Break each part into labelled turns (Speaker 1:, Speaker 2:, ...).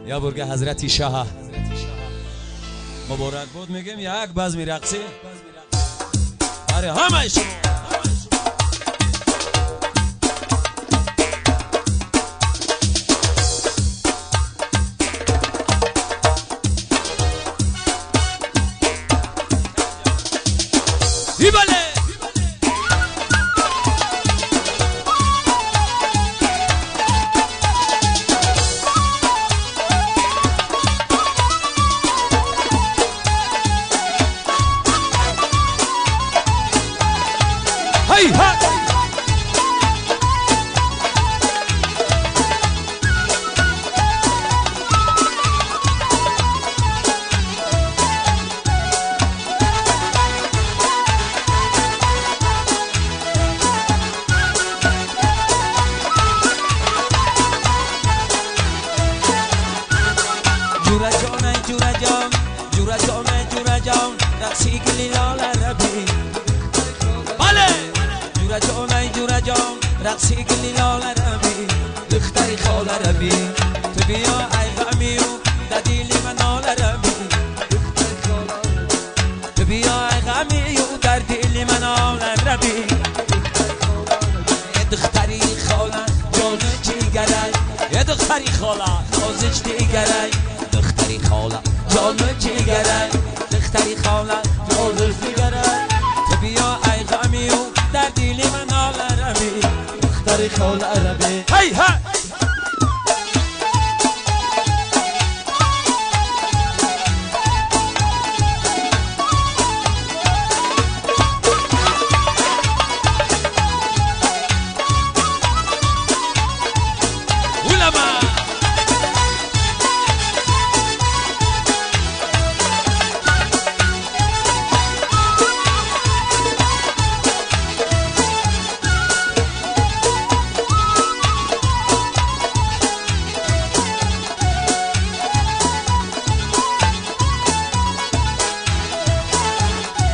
Speaker 1: یا برگ حضرت شاه مبارک بود میگیم یک باز میرقصی آره همش ایباله هی ها جورا جان جورا جان جورا جان جورا جان رقصی گلی لال عربی بله جورا جان جورا جان رقصی گلی لال عربی دختری خال عربی تو بیا ای غمی و ددیل من آل عربی تو بیا ای غمی و در دل من آل عربی دختری خاله جان جیگرای یه دختری خاله خوزش دیگرای دختری خاله جان جیگرای دختری خاله خوزش دیگرای تو بیا ای غمی و در دل من آل عربی دختری خاله عربی هی ها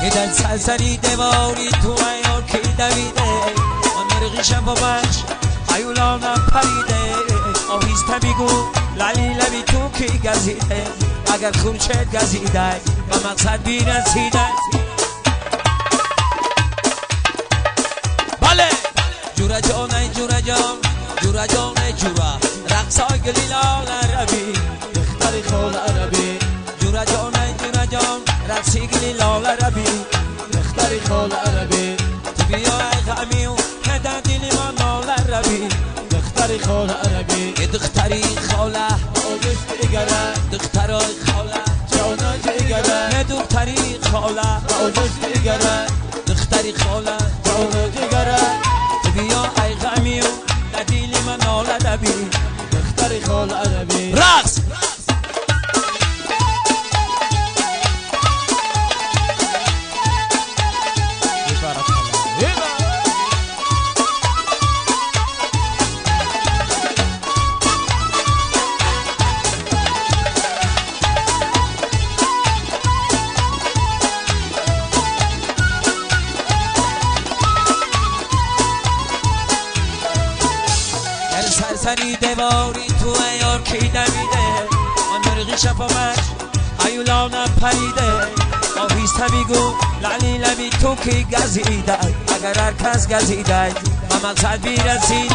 Speaker 1: ایدن سلسلی دواری تو ایار که دویده من مرغیشم با بخش ایولانم پریده آهیسته میگو لالی لبی تو که گزیده اگر خورشید گزیده و مقصد بیرسیده بله جورا جانه جورا جان جورا جانه جورا رقصای گلی لال عربی دختری خال عربی جورا جانه جورا جان رقصی گلی لال عربی دختری خال عربی تو بیا ای غمی و ندر دل من آل عربی دختری خال عربی یه دختری خاله آدش دیگره دخترای خاله جانا جیگره یه دختری خاله آدش دیگره دختری خاله جانا جیگره تو بیا ای غمی و ندر دل من آل عربی دختری خال عربی رقص سری دواری تو ایار که دویده من مرغی شفامش ایولانم پریده آهیسته میگو لالی لبی تو که گزیده اگر هر کس گزیده و مقصد بیرسید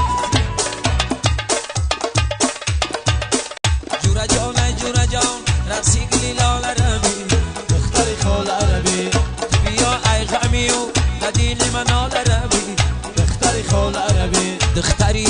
Speaker 1: جورا جانه جورا جان رقصی گلی لال عربی دختری خال عربی تو بیا ای غمی و ددیل من آل عربی دختری خال عربی دختری